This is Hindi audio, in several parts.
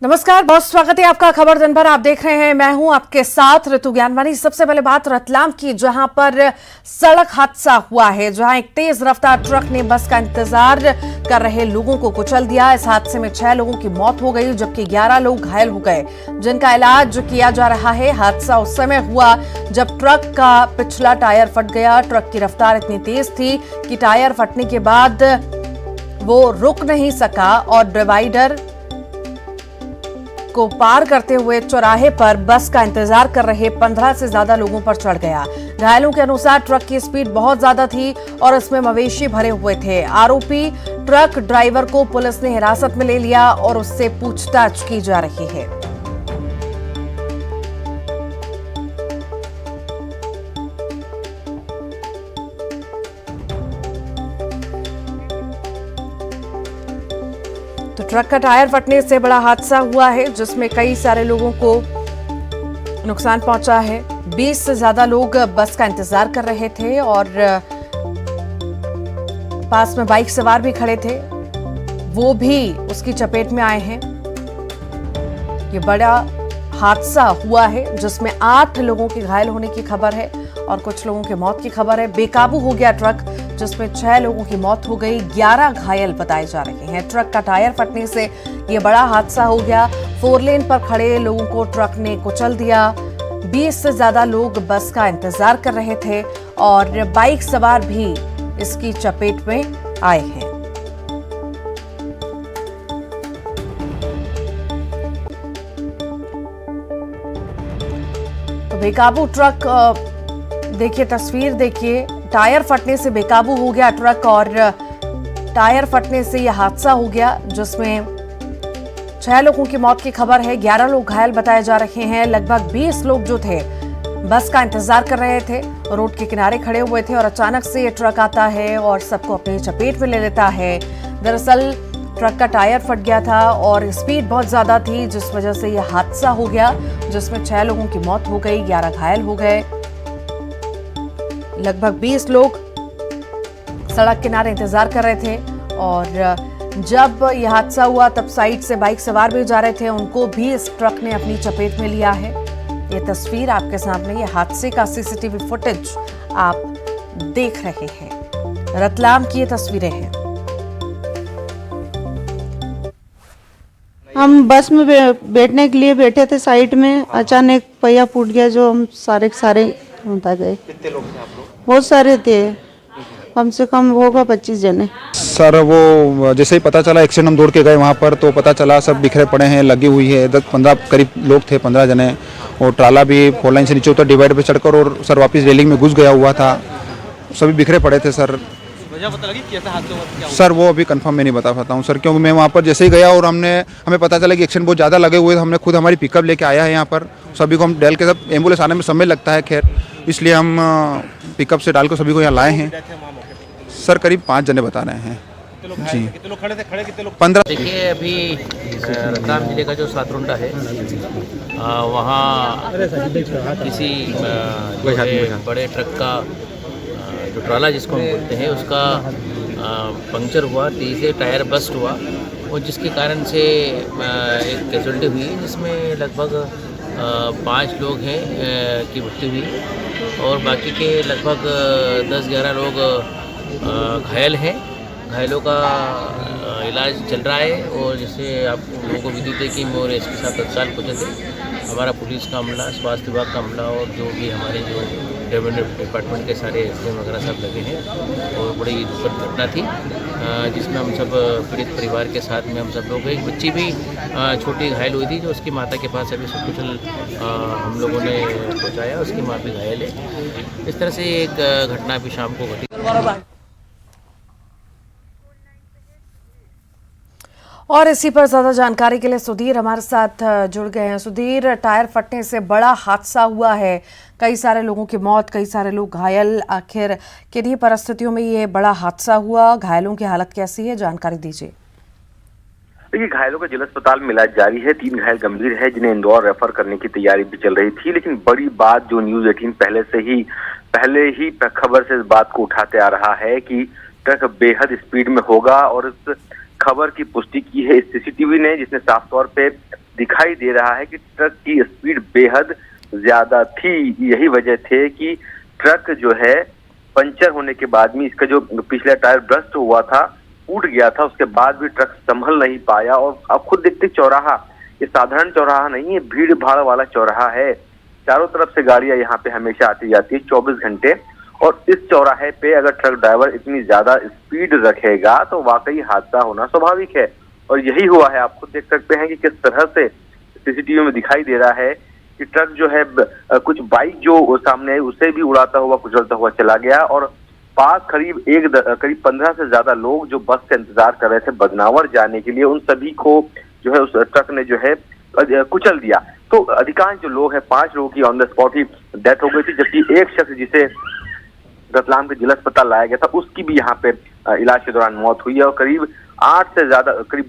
नमस्कार, बहुत स्वागत है आपका खबर दिन भर। आप देख रहे हैं, मैं हूं आपके साथ ऋतु ज्ञानवानी। सबसे पहले बात रतलाम की, जहां पर सड़क हादसा हुआ है, जहां एक तेज रफ्तार ट्रक ने बस का इंतजार कर रहे लोगों को कुचल दिया। इस हादसे में 6 लोगों की मौत हो गई, जबकि 11 लोग घायल हो गए, जिनका इलाज किया जा रहा है। हादसा उस समय हुआ जब ट्रक का पिछला टायर फट गया। ट्रक की रफ्तार इतनी तेज थी कि टायर फटने के बाद वो रुक नहीं सका और डिवाइडर को पार करते हुए चौराहे पर बस का इंतजार कर रहे 15 से ज्यादा लोगों पर चढ़ गया। घायलों के अनुसार ट्रक की स्पीड बहुत ज्यादा थी और इसमें मवेशी भरे हुए थे। आरोपी ट्रक ड्राइवर को पुलिस ने हिरासत में ले लिया और उससे पूछताछ की जा रही है। तो ट्रक का टायर फटने से बड़ा हादसा हुआ है, जिसमें कई सारे लोगों को नुकसान पहुंचा है। 20 से ज्यादा लोग बस का इंतजार कर रहे थे और पास में बाइक सवार भी खड़े थे, वो भी उसकी चपेट में आए हैं। ये बड़ा हादसा हुआ है, जिसमें 8 लोगों के घायल होने की खबर है और कुछ लोगों की मौत की खबर है। बेकाबू हो गया ट्रक, जिसमें 6 लोगों की मौत हो गई, 11 घायल बताए जा रहे हैं। ट्रक का टायर फटने से यह बड़ा हादसा हो गया। 4 लेन पर खड़े लोगों को ट्रक ने कुचल दिया। 20 से ज्यादा लोग बस का इंतजार कर रहे थे और बाइक सवार भी इसकी चपेट में आए हैं। तो बेकाबू ट्रक, देखिए तस्वीर देखिए, टायर फटने से बेकाबू हो गया ट्रक और टायर फटने से यह हादसा हो गया, जिसमें 6 लोगों की मौत की खबर है, 11 लोग घायल बताए जा रहे हैं। लगभग 20 लोग जो थे बस का इंतजार कर रहे थे, रोड के किनारे खड़े हुए थे और अचानक से ये ट्रक आता है और सबको अपनी चपेट में ले लेता है। दरअसल ट्रक का टायर फट गया था और स्पीड बहुत ज्यादा थी, जिस वजह से यह हादसा हो गया, जिसमें 6 लोगों की मौत हो गई, 11 घायल हो गए। लगभग 20 लोग सड़क किनारे इंतजार कर रहे थे और जब यह हादसा हुआ तब साइड से बाइक सवार भी जा रहे थे, उनको भी इस ट्रक ने अपनी चपेट में लिया है। ये तस्वीर आपके सामने, ये हादसे का सीसीटीवी फुटेज आप देख रहे हैं। रतलाम की ये तस्वीरें हैं। हम बस में बैठने के लिए बैठे थे, साइड में अचानक पहिया फूट गया, जो हम सारे होता गए। कितने लोग थे आप लोग? बहुत सारे थे, कम से कम होगा 25 जने। सर वो जैसे ही पता चला, एक्सीडेंट हम दौड़ के गए वहाँ पर, तो पता चला सब बिखरे पड़े हैं, लगी हुई है। 10-15 करीब लोग थे, 15 जने। और ट्राला भी 4 लाइन से नीचे उतर डिवाइड पे चढ़कर और सर वापस रेलिंग में घुस गया हुआ था। सभी बिखरे पड़े थे सर। वजह पता लगी कैसा हादसा हुआ, क्या हुआ? सर वो अभी कंफर्म मैं नहीं बता पाता हूँ सर, क्योंकि मैं वहाँ पर जैसे ही गया और हमें पता चला कि एक्सीडेंट बहुत ज़्यादा लगे हुए थे। हमने खुद हमारी पिकअप लेके आया है यहाँ पर, सभी को हम डाल के, सब एम्बुलेंस आने में समय लगता है, खैर इसलिए हम पिकअप से डाल कर सभी को यहाँ लाए हैं। सर करीब 5 जने बता रहे हैं जी। कितने लोग खड़े थे? खड़े कितने लोग? 15। देखिए, अभी रतलाम जिले का जो सातरुंडा है, वहाँ किसी बड़े ट्रक का जो ट्राला जिसको हम बोलते हैं, उसका पंक्चर हुआ, तीसरे टायर बस्ट हुआ और जिसके कारण से एक कैजुअल्टी हुई, जिसमें लगभग 5 लोग हैं की मृत्यु हुई और बाकी के लगभग 10-11 लोग घायल हैं। घायलों का इलाज चल रहा है और जैसे आप लोगों को विदित है कि मोर इसके साथ तत्काल पहुँचे थे। हमारा पुलिस का अमला, स्वास्थ्य विभाग का अमला और जो भी हमारे जो रेवेन्यू डिपार्टमेंट के सारे एसडीएम वगैरह सब लगे हैं। और बड़ी दुखद घटना थी, जिसमें हम सब पीड़ित परिवार के साथ में हम सब लोग, एक बच्ची भी छोटी घायल हुई थी, जो उसकी माता के पास अभी सकुशल हम लोगों ने पहुँचाया, उसकी माँ भी घायल है। इस तरह से एक घटना अभी शाम को घटी। और इसी पर ज्यादा जानकारी के लिए सुधीर हमारे साथ जुड़ गए हैं। सुधीर, टायर फटने से बड़ा हादसा हुआ है, कई सारे लोगों की मौत, कई सारे लोग घायल, आखिर किन्हीं परिस्थितियों में ये बड़ा हादसा हुआ? घायलों की हालत कैसी है, जानकारी दीजिए। देखिए, घायलों का जिला अस्पताल में इलाज जारी है। 3 घायल गंभीर है, जिन्हें इंदौर रेफर करने की तैयारी भी चल रही थी। लेकिन बड़ी बात जो न्यूज़ 18 पहले ही खबर से इस बात को उठाते आ रहा है कि ट्रक बेहद स्पीड में होगा और इस खबर की पुष्टि की है सीसीटीवी ने, जिसने साफ तौर पे दिखाई दे रहा है कि ट्रक की स्पीड बेहद ज्यादा थी। यही वजह थे कि ट्रक जो है पंचर होने के बाद में इसका जो पिछला टायर ब्रस्ट हुआ था, टूट गया था, उसके बाद भी ट्रक संभल नहीं पाया। और अब खुद देखते चौराहा, ये साधारण चौराहा नहीं है, भीड़ भाड़ वाला चौराहा है। चारों तरफ से गाड़ियां यहाँ पे हमेशा आती जाती है 24 घंटे। और इस चौराहे पे अगर ट्रक ड्राइवर इतनी ज्यादा स्पीड रखेगा तो वाकई हादसा होना स्वाभाविक है। और यही हुआ है। आप खुद देख सकते हैं कि किस तरह से सीसीटीवी में दिखाई दे रहा है कि ट्रक जो है कुछ बाइक जो सामने आई उसे भी उड़ाता हुआ कुचलता हुआ चला गया। और पास करीब 15 से ज्यादा लोग जो बस का इंतजार कर रहे थे बदनावर जाने के लिए, उन सभी को जो है उस ट्रक ने जो है कुचल दिया। तो अधिकांश जो लोग हैं, 5 लोगों की on the spot he death हो गई थी, जबकि एक शख्स जिसे रतलाम के जिला अस्पताल लाया गया था उसकी भी यहाँ पे इलाज के दौरान मौत हुई है। और करीब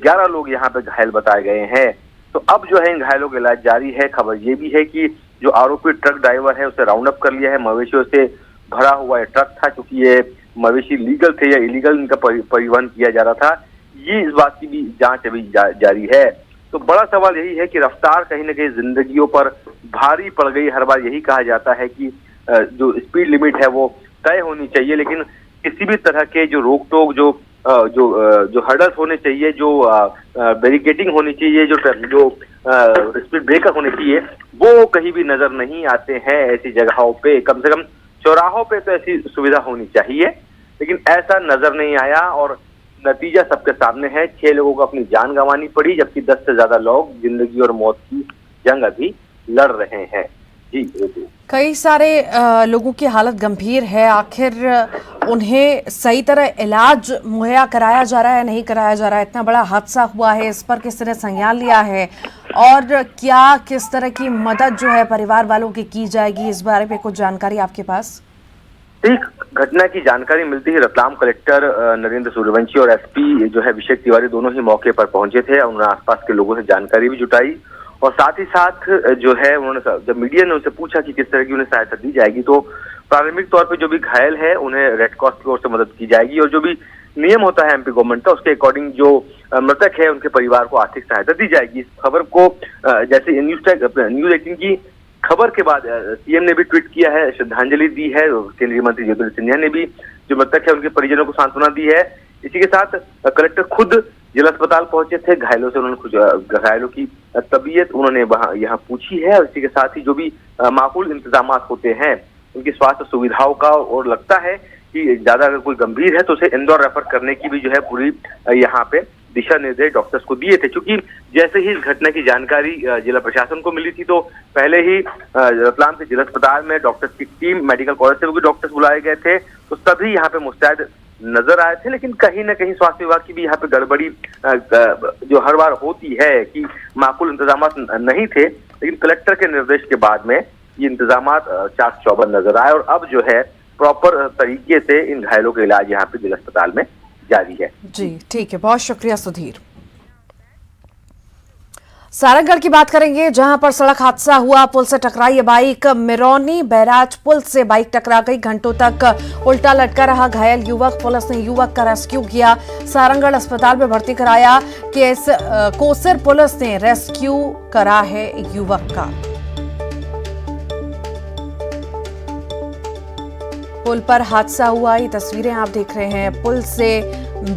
11 लोग यहाँ पे घायल बताए गए हैं। तो अब जो है इन घायलों का इलाज जारी है। खबर ये भी है कि जो आरोपी ट्रक ड्राइवर है उसे राउंड अप कर लिया है। मवेशियों से भरा हुआ ट्रक था, क्योंकि ये मवेशी लीगल थे या इलीगल इनका परिवहन किया जा रहा था, ये इस बात की भी जांच अभी जारी है। तो बड़ा सवाल यही है कि रफ्तार कहीं ना कहीं जिंदगियों पर भारी पड़ गई। हर बार यही कहा जाता है कि जो स्पीड लिमिट है वो तय होनी चाहिए, लेकिन किसी भी तरह के जो रोक टोक, जो हर्डल्स होने चाहिए, जो बैरिकेडिंग होनी चाहिए, जो स्पीड ब्रेकर होने चाहिए, वो कहीं भी नजर नहीं आते हैं ऐसी जगहों पे। कम से कम चौराहों पे तो ऐसी सुविधा होनी चाहिए, लेकिन ऐसा नजर नहीं आया। और नतीजा सबके सामने है, 6 लोगों को अपनी जान गंवानी पड़ी, जबकि 10 से ज्यादा लोग जिंदगी और मौत की जंग अभी लड़ रहे हैं। जी, कई सारे लोगों की हालत गंभीर है। आखिर उन्हें सही तरह इलाज मुहैया कराया जा रहा है, नहीं कराया जा रहा है? इतना बड़ा हादसा हुआ है, इस पर किस तरह संज्ञान लिया है और क्या किस तरह की मदद जो है परिवार वालों की जाएगी, इस बारे में कुछ जानकारी आपके पास? एक घटना की जानकारी मिलती है, रतलाम कलेक्टर नरेंद्र सूर्यवंशी और एसपी जो है अभिषेक तिवारी दोनों ही मौके पर पहुंचे थे। उन्होंने आसपास के लोगों से जानकारी भी जुटाई और साथ ही साथ जो है उन्होंने, जब मीडिया ने उनसे पूछा कि किस तरह की उन्हें सहायता दी जाएगी, तो प्रारंभिक तौर पे जो भी घायल है उन्हें रेड क्रॉस की ओर से मदद की जाएगी और जो भी नियम होता है एमपी गवर्नमेंट का उसके अकॉर्डिंग जो मृतक है उनके परिवार को आर्थिक सहायता दी जाएगी। इस खबर को जैसे न्यूज 18 की खबर के बाद सीएम ने भी ट्वीट किया है, श्रद्धांजलि दी है। केंद्रीय मंत्री ज्योतिरादित्य सिंधिया ने भी जो मृतक है उनके परिजनों को सांत्वना दी है। इसी के साथ कलेक्टर खुद जिला अस्पताल पहुंचे थे, घायलों से उन्होंने घायलों की तबीयत उन्होंने वहां यहाँ पूछी है और इसी के साथ ही जो भी माकूल इंतजाम होते हैं उनकी स्वास्थ्य सुविधाओं का, और लगता है कि ज्यादा अगर कोई गंभीर है तो उसे इंदौर रेफर करने की भी जो है पूरी यहाँ पे दिशा निर्देश डॉक्टर्स को दिए थे। क्योंकि जैसे ही इस घटना की जानकारी जिला प्रशासन को मिली थी तो पहले ही रतलाम के जिला अस्पताल में डॉक्टर्स की टीम, मेडिकल कॉलेज से भी डॉक्टर्स बुलाए गए थे, तो सभी यहाँ पे मुस्तैद नजर आए थे। लेकिन कहीं ना कहीं स्वास्थ्य विभाग की भी यहाँ पे गड़बड़ी जो हर बार होती है कि माकूल इंतजाम नहीं थे, लेकिन कलेक्टर के निर्देश के बाद में ये इंतजाम चाक चौबंद नजर आए और अब जो है प्रॉपर तरीके से इन घायलों का इलाज यहाँ पे जिला अस्पताल में जारी है। जी ठीक है, बहुत शुक्रिया सुधीर। सारंगगढ़ की बात करेंगे जहां पर सड़क हादसा हुआ, पुल से टकराई ये बाइक। मिरौनी बैराज पुल से बाइक टकरा गई, घंटों तक उल्टा लटका रहा घायल युवक। पुलिस ने युवक का रेस्क्यू किया, सारंगगढ़ अस्पताल में भर्ती कराया। कोसर पुलिस ने रेस्क्यू करा है युवक का। पुल पर हादसा हुआ, ये तस्वीरें आप देख रहे हैं, पुल से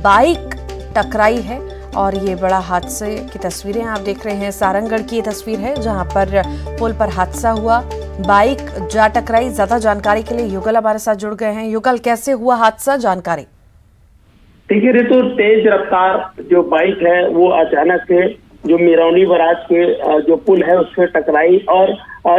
बाइक टकराई है और ये बड़ा हादसे की तस्वीरें आप देख रहे हैं। सारंगगढ़ की ये तस्वीर है जहां पर पुल पर हादसा हुआ, बाइक जा टकराई। ज्यादा जानकारी के लिए युगल हमारे साथ जुड़ गए हैं। युगल, कैसे हुआ हादसा, जानकारी? देखिए रितु, तेज रफ्तार जो बाइक है वो अचानक से जो मिरौनी बैराज के जो पुल है उस पर टकराई और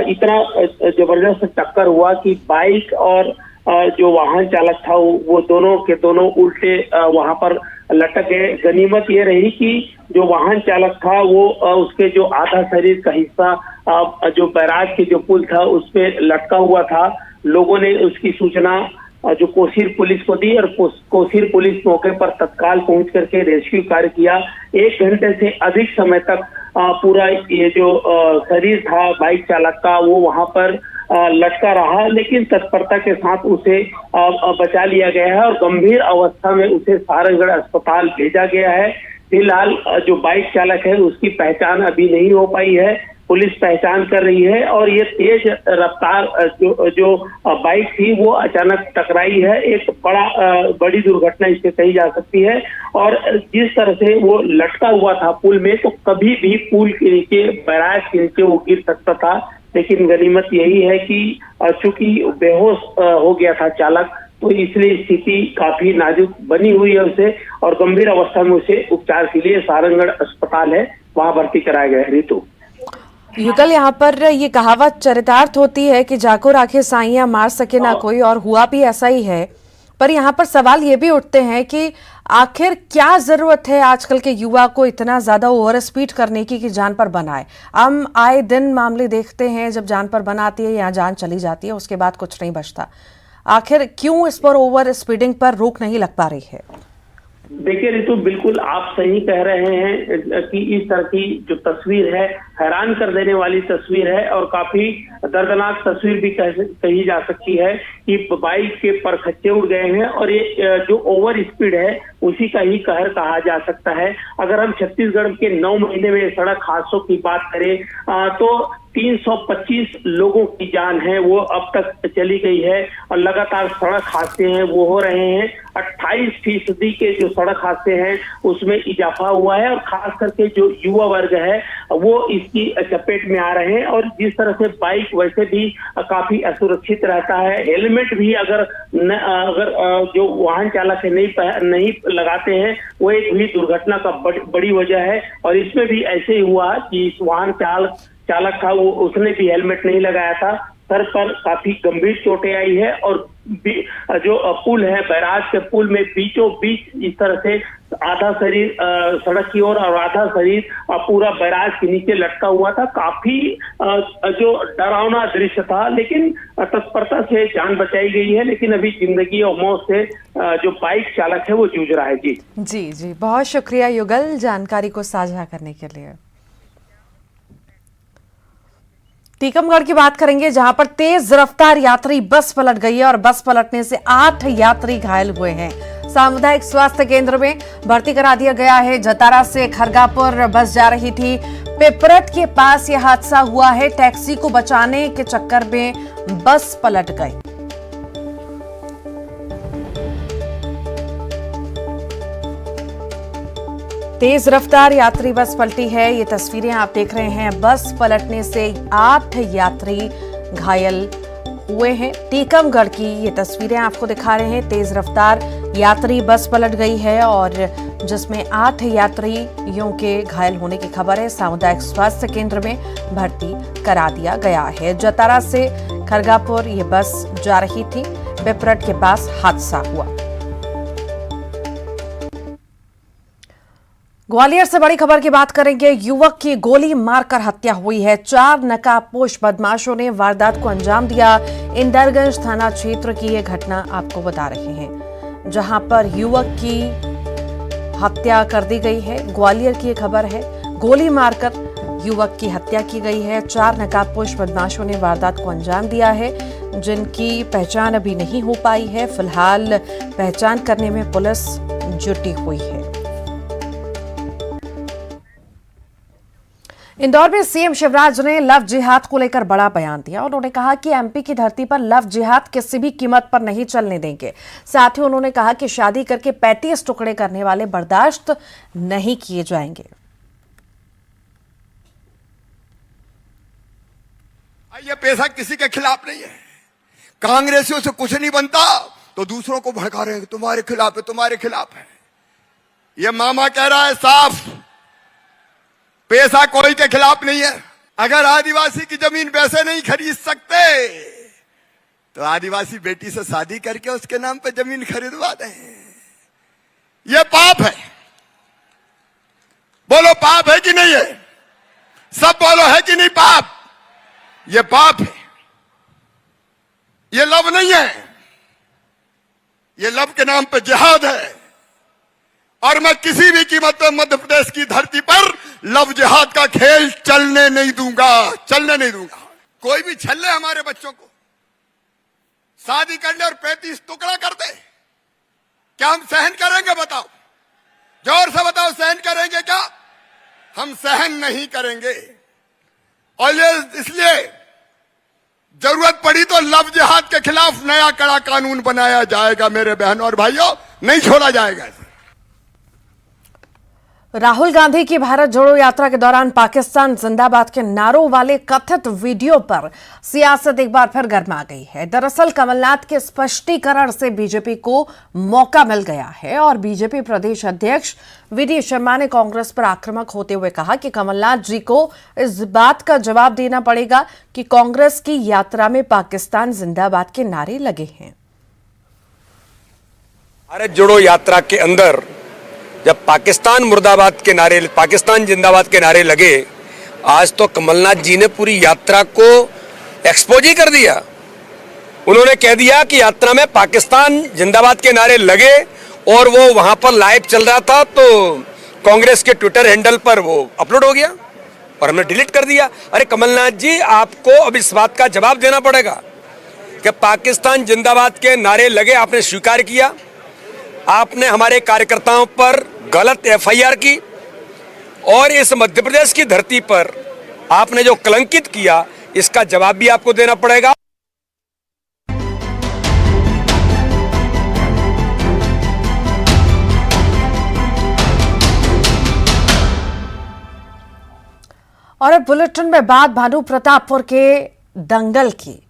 इतना जबरदस्त टक्कर हुआ कि बाइक और जो वाहन चालक था वो दोनों के दोनों उल्टे वहां पर लटक गए। गनीमत ये रही कि जो वाहन चालक था वो उसके जो आधा शरीर का हिस्सा जो बैराज के जो पुल था उस पे लटका हुआ था। लोगों ने उसकी सूचना जो कोसीर पुलिस को दी और कोसीर पुलिस मौके पर तत्काल पहुंच करके रेस्क्यू कार्य किया। 1 घंटे से अधिक समय तक पूरा ये जो शरीर था बाइक चालक का वो वहां पर लटका रहा, लेकिन तत्परता के साथ उसे बचा लिया गया है और गंभीर अवस्था में उसे सारंगगढ़ अस्पताल भेजा गया है, फिलहाल जो बाइक चालक है उसकी पहचान अभी नहीं हो पाई है, पुलिस पहचान कर रही है। और ये तेज रफ्तार जो बाइक थी वो अचानक टकराई है, एक बड़ी दुर्घटना इससे कही जा सकती है। और जिस तरह से वो लटका हुआ था पुल में, तो कभी भी पुल के नीचे, बैराज के नीचे वो गिर सकता था। लेकिन गनीमत यही है कि चूंकि बेहोश हो गया था चालक, तो इसलिए स्थिति काफी नाजुक बनी हुई है उसे, और गंभीर अवस्था में उसे उपचार के लिए सारंगगढ़ अस्पताल है वहां भर्ती कराया गया है। ऋतु, युगल, यहाँ पर ये कहावत चरितार्थ होती है कि जाको राखे साइयां मार सके ना कोई, और हुआ भी ऐसा ही है। पर यहाँ पर सवाल ये भी उठते हैं कि आखिर क्या जरूरत है आजकल के युवा को इतना ज्यादा ओवर स्पीड करने की कि जान पर बनाए। हम आए दिन मामले देखते हैं, जब जान पर बनाती है या जान चली जाती है उसके बाद कुछ नहीं बचता। आखिर क्यों इस पर ओवर स्पीडिंग पर रोक नहीं लग पा रही है? देखिए ऋतु, बिल्कुल आप सही कह रहे हैं कि इस तरह की जो तस्वीर है हैरान कर देने वाली तस्वीर है, और काफी दर्दनाक तस्वीर भी कही जा सकती है कि बाइक के परखच्चे उड़ गए हैं। और ये जो ओवर स्पीड है उसी का ही कहर कहा जा सकता है। अगर हम छत्तीसगढ़ के 9 महीने में सड़क हादसों की बात करें तो 325 लोगों की जान है वो अब तक चली गई है, और लगातार सड़क हादसे हैं वो हो रहे हैं। 28% के जो सड़क हादसे हैं उसमें इजाफा हुआ है, और खास करके जो युवा वर्ग है वो इसकी चपेट में आ रहे हैं। और जिस तरह से बाइक वैसे भी काफी असुरक्षित रहता है, हेलमेट भी अगर जो वाहन चालक है नहीं लगाते हैं, वो एक भी दुर्घटना का बड़ी वजह है। और इसमें भी ऐसे ही हुआ कि इस वाहन चालक था वो, उसने भी हेलमेट नहीं लगाया था, सर पर काफी गंभीर चोटें आई है। और जो पुल है, बैराज के पुल में बीचों बीच इस तरह से आधा शरीर सड़क की ओर और आधा शरीर पूरा बैराज के नीचे लटका हुआ था। काफी जो डरावना दृश्य था, लेकिन तत्परता से जान बचाई गई है। लेकिन अभी जिंदगी और मौत से जो बाइक चालक है वो जूझ रहा है। जी, बहुत शुक्रिया युगल जानकारी को साझा करने के लिए। टीकमगढ़ की बात करेंगे, जहां पर तेज रफ्तार यात्री बस पलट गई है और बस पलटने से 8 यात्री घायल हुए हैं। सामुदायिक स्वास्थ्य केंद्र में भर्ती करा दिया गया है। जतारा से खरगापुर बस जा रही थी, पेपरट के पास यह हादसा हुआ है। टैक्सी को बचाने के चक्कर में बस पलट गई। तेज रफ्तार यात्री बस पलटी है, ये तस्वीरें आप देख रहे हैं। बस पलटने से 8 यात्री घायल हुए हैं। टीकमगढ़ की ये तस्वीरें आपको दिखा रहे हैं। तेज रफ्तार यात्री बस पलट गई है और जिसमें 8 यात्रियों के घायल होने की खबर है। सामुदायिक स्वास्थ्य केंद्र में भर्ती करा दिया गया है। जतारा से खरगापुर ये बस जा रही थी, पेपरट के पास हादसा हुआ। ग्वालियर से बड़ी खबर की बात करेंगे। युवक की गोली मारकर हत्या हुई है। 4 नकाबपोश बदमाशों ने वारदात को अंजाम दिया। इंदरगंज थाना क्षेत्र की यह घटना आपको बता रहे हैं, जहां पर युवक की हत्या कर दी गई है। ग्वालियर की यह खबर है, गोली मारकर युवक की हत्या की गई है। 4 नकाबपोश बदमाशों ने वारदात को अंजाम दिया है, जिनकी पहचान अभी नहीं हो पाई है। फिलहाल पहचान करने में पुलिस जुटी हुई है। इंदौर में सीएम शिवराज ने लव जिहाद को लेकर बड़ा बयान दिया। उन्होंने कहा कि एमपी की धरती पर लव जिहाद किसी भी कीमत पर नहीं चलने देंगे। साथ ही उन्होंने कहा कि शादी करके 35 टुकड़े करने वाले बर्दाश्त नहीं किए जाएंगे। ये पेशा किसी के खिलाफ नहीं है। कांग्रेसियों से कुछ नहीं बनता तो दूसरों को भड़का रहे हैं, तुम्हारे खिलाफ है, तुम्हारे खिलाफ है। ये मामा कह रहा है साफ, पैसा कोई के खिलाफ नहीं है। अगर आदिवासी की जमीन वैसे नहीं खरीद सकते तो आदिवासी बेटी से शादी करके उसके नाम पे जमीन खरीदवा दें। ये पाप है। बोलो पाप है कि नहीं है? सब बोलो है कि नहीं पाप? ये पाप है। ये लव नहीं है, ये लव के नाम पे जिहाद है। और मैं किसी भी कीमत पर मध्य प्रदेश की धरती पर लव जिहाद का खेल चलने नहीं दूंगा, चलने नहीं दूंगा। कोई भी छल्ले हमारे बच्चों को शादी कर ले और 35 टुकड़ा कर दे, क्या हम सहन करेंगे? बताओ, जोर से बताओ, सहन करेंगे? हम सहन नहीं करेंगे। और ये इसलिए जरूरत पड़ी तो लव जिहाद के खिलाफ नया कड़ा कानून बनाया जाएगा। मेरे बहनों और भाइयों, नहीं छोड़ा जाएगा। राहुल गांधी की भारत जोड़ो यात्रा के दौरान पाकिस्तान जिंदाबाद के नारों वाले कथित वीडियो पर सियासत एक बार फिर गर्मा गई है। दरअसल कमलनाथ के स्पष्टीकरण से बीजेपी को मौका मिल गया है और बीजेपी प्रदेश अध्यक्ष वी.डी. शर्मा ने कांग्रेस पर आक्रामक होते हुए कहा कि कमलनाथ जी को इस बात का जवाब देना पड़ेगा कि कांग्रेस की यात्रा में पाकिस्तान जिंदाबाद के नारे लगे हैं। भारत जोड़ो यात्रा के अंदर जब पाकिस्तान मुर्दाबाद के नारे, पाकिस्तान जिंदाबाद के नारे लगे, आज तो कमलनाथ जी ने पूरी यात्रा को एक्सपोज ही कर दिया। उन्होंने कह दिया कि यात्रा में पाकिस्तान जिंदाबाद के नारे लगे और वो वहां पर लाइव चल रहा था तो कांग्रेस के ट्विटर हैंडल पर वो अपलोड हो गया और हमने डिलीट कर दिया। अरे कमलनाथ जी, आपको अब इस बात का जवाब देना पड़ेगा कि पाकिस्तान जिंदाबाद के नारे लगे, आपने स्वीकार किया। आपने हमारे कार्यकर्ताओं पर गलत एफआईआर की और इस मध्य प्रदेश की धरती पर आपने जो कलंकित किया, इसका जवाब भी आपको देना पड़ेगा। और अब बुलेटिन में बात भानु प्रतापपुर के दंगल की।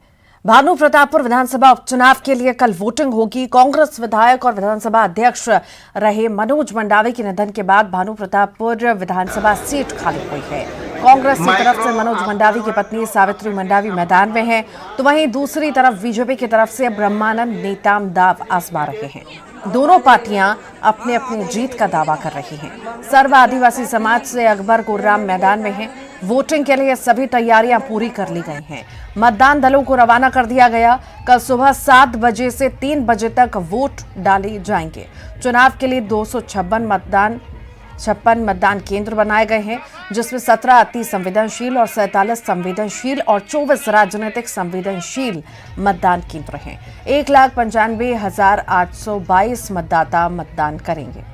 भानु प्रतापपुर विधानसभा उपचुनाव के लिए कल वोटिंग होगी। कांग्रेस विधायक और विधानसभा अध्यक्ष रहे मनोज मंडावी के निधन के बाद भानु प्रतापपुर विधानसभा सीट खाली हुई है। कांग्रेस की तरफ से मनोज मंडावी की पत्नी सावित्री मंडावी मैदान में है, तो वहीं दूसरी तरफ बीजेपी की तरफ से ब्रह्मानंद नेताम दाव आजमा रहे हैं। दोनों पार्टियां अपने अपने जीत का दावा कर रही हैं। सर्व आदिवासी समाज से अकबर गुर्राम मैदान में हैं। वोटिंग के लिए सभी तैयारियां पूरी कर ली गई हैं। मतदान दलों को रवाना कर दिया गया। कल सुबह 7 बजे से 3 बजे तक वोट डाले जाएंगे। चुनाव के लिए 256 मतदान केंद्र बनाए गए हैं, जिसमें 17 अति संवेदनशील और 47 संवेदनशील और 24 राजनीतिक संवेदनशील मतदान केंद्र हैं। 1,95,822 मतदाता मतदान करेंगे।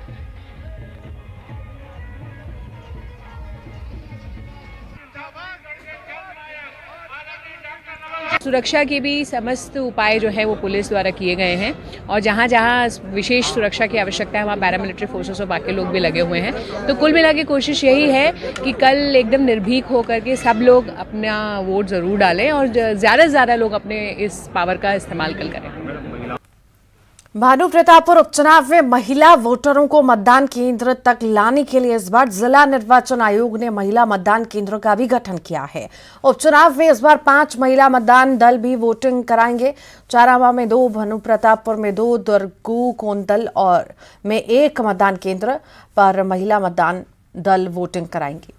सुरक्षा के भी समस्त उपाय जो है वो पुलिस द्वारा किए गए हैं और जहाँ जहाँ विशेष सुरक्षा की आवश्यकता है वहाँ पैरामिलिट्री फोर्सेस और बाकी लोग भी लगे हुए हैं। तो कुल मिला के कोशिश यही है कि कल एकदम निर्भीक होकर के सब लोग अपना वोट ज़रूर डालें और ज़्यादा से ज़्यादा लोग अपने इस पावर का इस्तेमाल कल करें। भानु प्रतापपुर उपचुनाव में महिला वोटरों को मतदान केंद्र तक लाने के लिए इस बार जिला निर्वाचन आयोग ने महिला मतदान केंद्र का भी गठन किया है। उपचुनाव में इस बार 5 महिला मतदान दल भी वोटिंग कराएंगे। चारामा में 2, भानु प्रतापपुर में 2, दुर्गू, कोंदल और में 1 मतदान केंद्र पर महिला मतदान दल वोटिंग कराएंगे।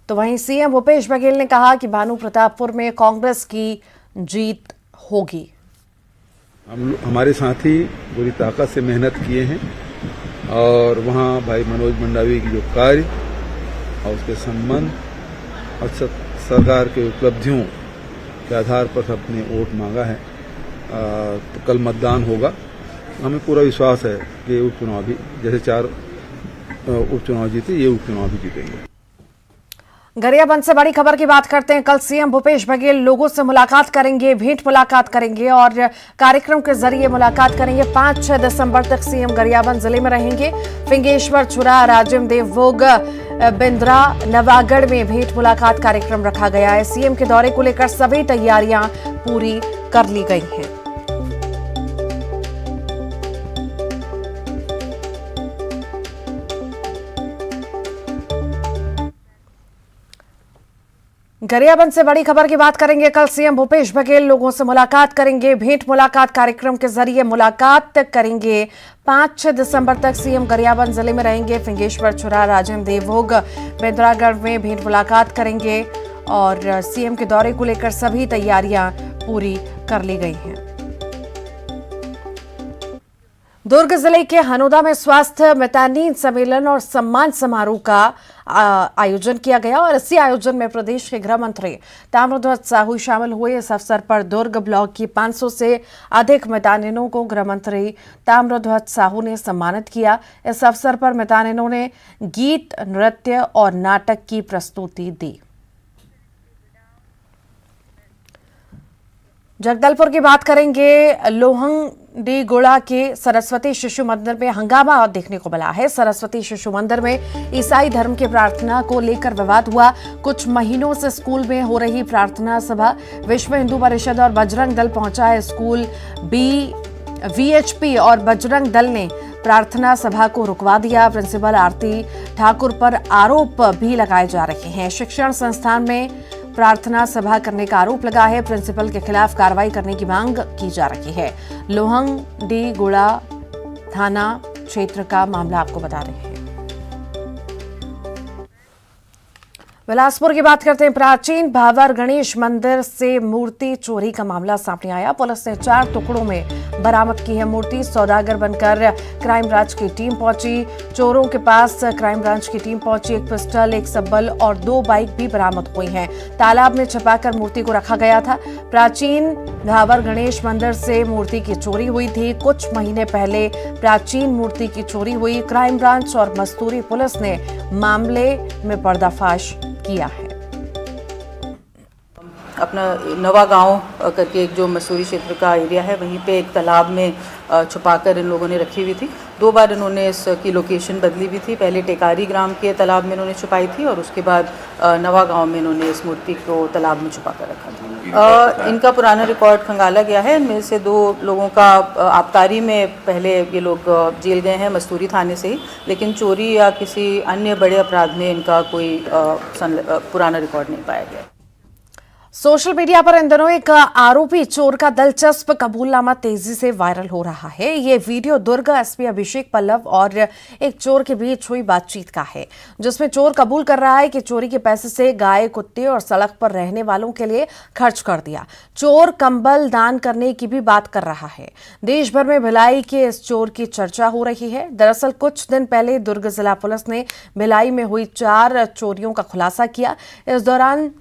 तो वहीं सीएम भूपेश बघेल ने कहा कि भानु प्रतापपुर में कांग्रेस की जीत होगी। हमारे साथी पूरी ताकत से मेहनत किए हैं और वहाँ भाई मनोज मंडावी की जो कार्य और उसके संबंध और सरकार के उपलब्धियों के आधार पर सबने वोट मांगा है। तो कल मतदान होगा। हमें पूरा विश्वास है कि उपचुनाव भी जैसे 4 उपचुनाव जीते, ये उपचुनाव भी जीतेंगे। गरियाबंद से बड़ी खबर की बात करते हैं। कल सीएम भूपेश बघेल लोगों से मुलाकात करेंगे, भेंट मुलाकात करेंगे और कार्यक्रम के जरिए मुलाकात करेंगे। 5-6 दिसंबर तक सीएम गरियाबंद जिले में रहेंगे। फिंगेश्वर, छुरा, राजिम, देवभोग, बिंद्रा, नवागढ़ में भेंट मुलाकात कार्यक्रम रखा गया है। सीएम के दौरे को लेकर सभी तैयारियां पूरी कर ली गई हैं। गरियाबंद से बड़ी खबर की बात करेंगे। कल सीएम भूपेश बघेल लोगों से मुलाकात करेंगे, भेंट मुलाकात कार्यक्रम के जरिए मुलाकात करेंगे। 5-6 दिसंबर तक सीएम गरियाबंद जिले में रहेंगे। फिंगेश्वर, छुरा, राजन, देवभोग, बेंद्रागढ़ में भेंट मुलाकात करेंगे और सीएम के दौरे को लेकर सभी तैयारियां पूरी कर ली गई हैं। दुर्ग जिले के हनोदा में स्वास्थ्य मेटानीन सम्मेलन और सम्मान समारोह का आयोजन किया गया और इसी आयोजन में प्रदेश के गृह मंत्री ताम्रध्वज साहू शामिल हुए। इस अवसर पर दुर्ग ब्लॉक की 500 से अधिक मेटानिनों को गृह मंत्री ताम्रध्वज साहू ने सम्मानित किया। इस अवसर पर मेटानिनों ने गीत, नृत्य और नाटक की प्रस्तुति दी। जगदलपुर की बात करेंगे। लोहंडीगुड़ा के सरस्वती शिशु मंदिर में हंगामा देखने को मिला है। सरस्वती शिशु मंदिर में ईसाई धर्म की प्रार्थना को लेकर विवाद हुआ। कुछ महीनों से स्कूल में हो रही प्रार्थना सभा, विश्व हिंदू परिषद और बजरंग दल पहुंचा है स्कूल। VHP और बजरंग दल ने प्रार्थना सभा को रुकवा दिया। प्रिंसिपल आरती ठाकुर पर आरोप भी लगाए जा रहे हैं। शिक्षण संस्थान में प्रार्थना सभा करने का आरोप लगा है। प्रिंसिपल के खिलाफ कार्रवाई करने की मांग की जा रही है। लोहंडीगुड़ा थाना क्षेत्र का मामला आपको बता रहे हैं। बिलासपुर की बात करते हैं। प्राचीन भावर गणेश मंदिर से मूर्ति चोरी का मामला सामने आया। पुलिस ने 4 टुकड़ों में बरामद की है मूर्ति। सौदागर बनकर क्राइम ब्रांच की टीम पहुंची। चोरों के पास क्राइम ब्रांच की टीम पहुंची। एक पिस्टल, एक सब्बल और 2 बाइक भी बरामद हुई हैं। तालाब में छिपाकर मूर्ति को रखा गया था। प्राचीन भावर गणेश मंदिर से मूर्ति की चोरी हुई थी। कुछ महीने पहले प्राचीन मूर्ति की चोरी हुई। क्राइम ब्रांच और मस्तूरी पुलिस ने मामले में पर्दाफाश किया है। अपना नवा गांव करके एक जो मसूरी क्षेत्र का एरिया है, वहीं पे एक तालाब में छुपाकर इन लोगों ने रखी हुई थी। 2 बार इन्होंने इसकी लोकेशन बदली भी थी। पहले टेकारी ग्राम के तालाब में इन्होंने छुपाई थी और उसके बाद नवा गांव में इन्होंने इस मूर्ति को तालाब में छुपा कर रखा था। इनका पुराना रिकॉर्ड खंगाला गया है। इनमें से 2 लोगों का आबकारी में पहले ये लोग जेल गए हैं मस्तूरी थाने से ही, लेकिन चोरी या किसी अन्य बड़े अपराध में इनका कोई पुराना रिकॉर्ड नहीं पाया गया। सोशल मीडिया पर इन दिनों एक आरोपी चोर का दिलचस्प कबूलनामा तेजी से वायरल हो रहा है। ये वीडियो दुर्ग एसपी अभिषेक पल्लव और एक चोर के बीच हुई बातचीत का है, जिसमें चोर कबूल कर रहा है कि चोरी के पैसे से गाय, कुत्ते और सड़क पर रहने वालों के लिए खर्च कर दिया। चोर कंबल दान करने की भी बात कर रहा है। देश भर में भिलाई के इस चोर की चर्चा हो रही है। दरअसल कुछ दिन पहले दुर्ग जिला पुलिस ने भिलाई में हुई 4 चोरियों का खुलासा किया। इस दौरान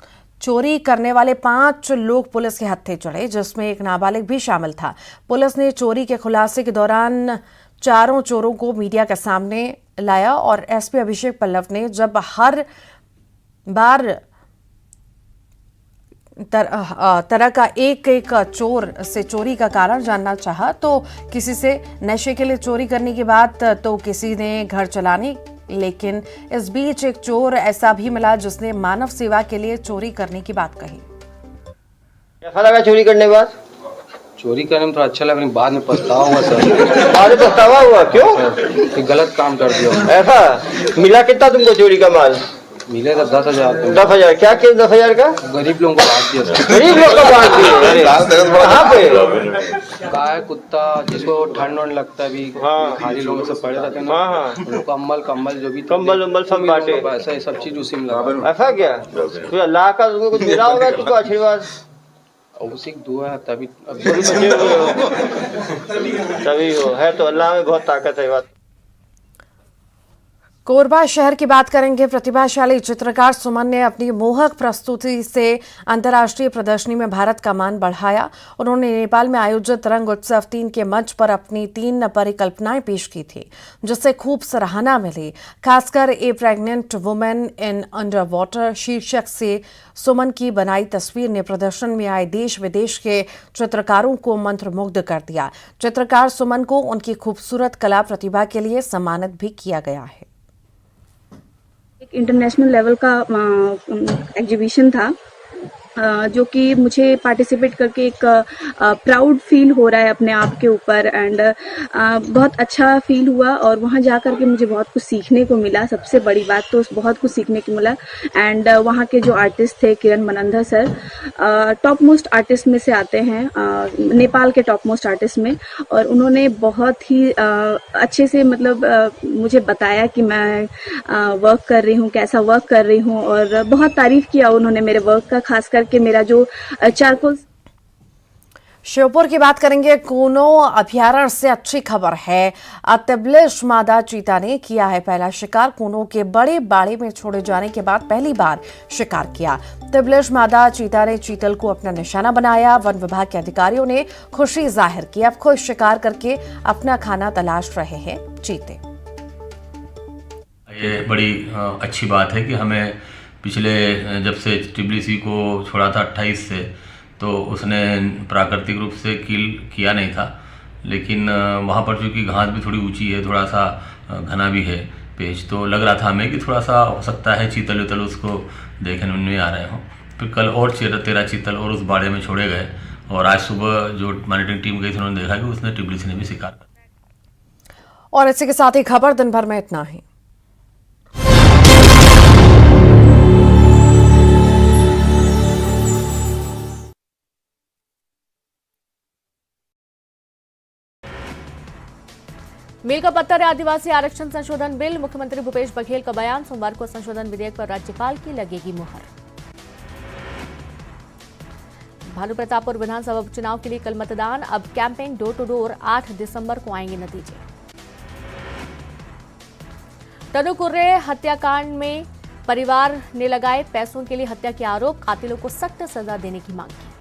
चोरी करने वाले 5 लोग पुलिस के हत्थे चढ़े, जिसमें एक नाबालिग भी शामिल था। पुलिस ने चोरी के खुलासे के दौरान 4 चोरों को मीडिया के सामने लाया और एसपी अभिषेक पल्लव ने जब हर बार तरह का एक चोर से चोरी का कारण जानना चाहा, तो किसी से नशे के लिए चोरी करने की बात, तो किसी ने घर चलाने, लेकिन इस बीच एक चोर ऐसा भी मिला जिसने मानव सेवा के लिए चोरी करने की बात कही। कैसा लगा चोरी करने के बाद? चोरी करने में तो अच्छा लगा, बाद में पछतावा हुआ सर। बाद में पछतावा हुआ? क्यों? कि गलत काम कर दिया। ऐसा मिला कितना तुमको चोरी का माल? मिले था 10,000। 10,000? क्या किया 10,000 का? गरीब लोगों को बांट दिया सर। गरीब लोग को बांट दिया? कहाँ पे? गाय, कुत्ता, जिसको ठंड वंड लगता है भी, खाली लोग सब पड़े रहते हैं। कम्बल जो भी कम्बल सब बांटे, ऐसा सब चीज उसी में लगा। ऐसा क्या? तो अल्लाह का तुमको कुछ मिला होगा, तुमको आशीर्वाद उसी दुआ है, तभी तभी हो है। तो अल्लाह में बहुत ताकत है। बात कोरबा शहर की बात करेंगे। प्रतिभाशाली चित्रकार सुमन ने अपनी मोहक प्रस्तुति से अंतर्राष्ट्रीय प्रदर्शनी में भारत का मान बढ़ाया। उन्होंने नेपाल में आयोजित रंग उत्सव 3 के मंच पर अपनी 3 परिकल्पनाएं पेश की थी, जिससे खूब सराहना मिली। खासकर a pregnant women in under water शीर्षक से सुमन की बनाई तस्वीर ने प्रदर्शन में आए देश विदेश के चित्रकारों को मंत्रमुग्ध कर दिया। चित्रकार सुमन को उनकी खूबसूरत कला प्रतिभा के लिए सम्मानित भी किया गया है। इंटरनेशनल लेवल का एग्जीबिशन था, जो कि मुझे पार्टिसिपेट करके एक प्राउड फील हो रहा है अपने आप के ऊपर, एंड बहुत अच्छा फील हुआ। और वहाँ जा कर के मुझे बहुत कुछ सीखने को मिला। सबसे बड़ी बात तो बहुत कुछ सीखने को मिला। एंड वहाँ के जो आर्टिस्ट थे, किरण मनंदर सर, टॉप मोस्ट आर्टिस्ट में से आते हैं, नेपाल के टॉप मोस्ट आर्टिस्ट में, और उन्होंने बहुत ही अच्छे से मतलब मुझे बताया कि मैं वर्क कर रही हूँ, कैसा वर्क कर रही हूँ, और बहुत तारीफ किया उन्होंने मेरे वर्क का, खासकर कि मेरा जो चारकोल। श्योपुर की बात करेंगे। कूनो अभयारण्य से अच्छी खबर है। तिबलिश मादा चीता ने किया है पहला शिकार। कूनो के बड़े बाड़े में छोड़े जाने के बाद पहली बार शिकार किया। तिबलिश मादा चीता ने चीतल को अपना निशाना बनाया। वन विभाग के अधिकारियों ने खुशी जाहिर की। अब खुद शिकार करके अपना खाना तलाश रहे हैं चीते। ये बड़ी अच्छी बात है कि हमें पिछले जब से टिब्लिसी को छोड़ा था 28 से, तो उसने प्राकृतिक रूप से किल किया नहीं था, लेकिन वहाँ पर चूँकि घास भी थोड़ी ऊंची है, थोड़ा सा घना भी है पेज, तो लग रहा था हमें कि थोड़ा सा हो सकता है चीतल उतल उसको देखने में आ रहे हों। फिर कल और 13 चीतल और उस बाड़े में छोड़े गए, और आज सुबह जो मॉनिटरिंग टीम गई थी उन्होंने देखा कि उसने टिब्लिसी ने भी शिकार किया। और इसी के साथ ही खबर दिन भर में इतना ही। मील का पत्थर है आदिवासी आरक्षण संशोधन बिल। मुख्यमंत्री भूपेश बघेल का बयान। सोमवार को संशोधन विधेयक पर राज्यपाल की लगेगी मुहर। भानु प्रतापपुर विधानसभा उपचुनाव के लिए कल मतदान। अब कैंपेन डोर टू डोर। 8 दिसंबर को आएंगे नतीजे। तनु कुर्रे हत्याकांड में परिवार ने लगाए पैसों के लिए हत्या के आरोप। कातिलों को सख्त सजा देने की मांग की।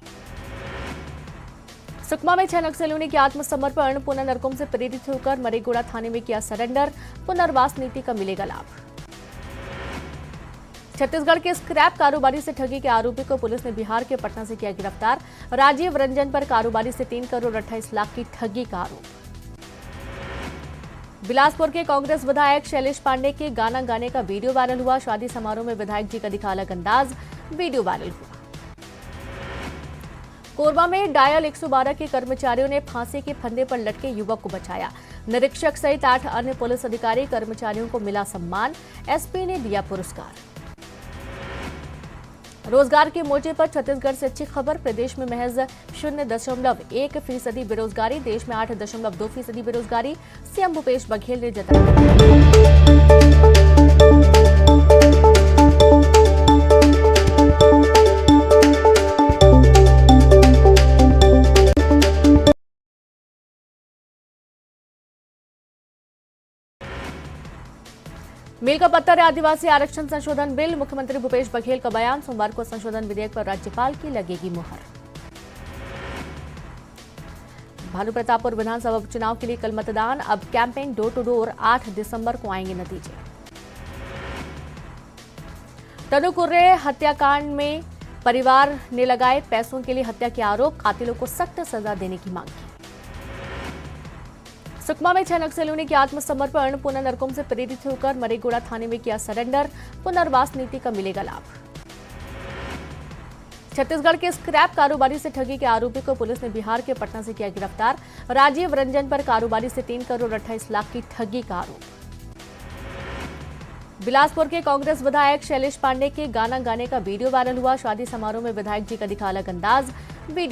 सुकमा में 6 नक्सलियों ने किया आत्मसमर्पण। पुनः नरकोम से प्रेरित होकर मरेगोड़ा थाने में किया सरेंडर। पुनर्वास नीति का मिलेगा लाभ। छत्तीसगढ़ के स्क्रैप कारोबारी से ठगी के आरोपी को पुलिस ने बिहार के पटना से किया गिरफ्तार। राजीव रंजन पर कारोबारी से 3 करोड़ 28 लाख की ठगी का आरोप। बिलासपुर के कांग्रेस विधायक शैलेश पांडे के गाना गाने का वीडियो वायरल हुआ। शादी समारोह में विधायक जी का दिखा अलग अंदाज। वीडियो वायरल हुआ। कोरबा में डायल 112 के कर्मचारियों ने फांसी के फंदे पर लटके युवक को बचाया। निरीक्षक सहित 8 अन्य पुलिस अधिकारी कर्मचारियों को मिला सम्मान। एसपी ने दिया पुरस्कार। रोजगार के मोर्चे पर छत्तीसगढ़ से अच्छी खबर। प्रदेश में महज 0.1% बेरोजगारी। देश में 8.2% बेरोजगारी। सीएम भूपेश बघेल ने जताया। मील का पत्थर है आदिवासी आरक्षण संशोधन बिल। मुख्यमंत्री भूपेश बघेल का बयान। सोमवार को संशोधन विधेयक पर राज्यपाल की लगेगी मुहर। भानु प्रतापपुर विधानसभा उपचुनाव के लिए कल मतदान। अब कैंपेन डोर टू डोर। 8 दिसंबर को आएंगे नतीजे। तनु कुर्रे हत्याकांड में परिवार ने लगाए पैसों के लिए हत्या के आरोप। कातिलों को सख्त सजा देने की मांग की। सुकमा में 6 नक्सलियों ने किया आत्मसमर्पण। पुनः नरकोम से प्रेरित होकर मरेगोड़ा थाने में किया सरेंडर। पुनर्वास नीति का मिलेगा लाभ। छत्तीसगढ़ के स्क्रैप कारोबारी से ठगी के आरोपी को पुलिस ने बिहार के पटना से किया गिरफ्तार। राजीव रंजन पर कारोबारी से 3 करोड़ 28 लाख की ठगी का आरोप। बिलासपुर के कांग्रेस विधायक शैलेश पांडे के गाना गाने का वीडियो वायरल हुआ। शादी समारोह में विधायक जी का दिखा अलग अंदाज। वीडियो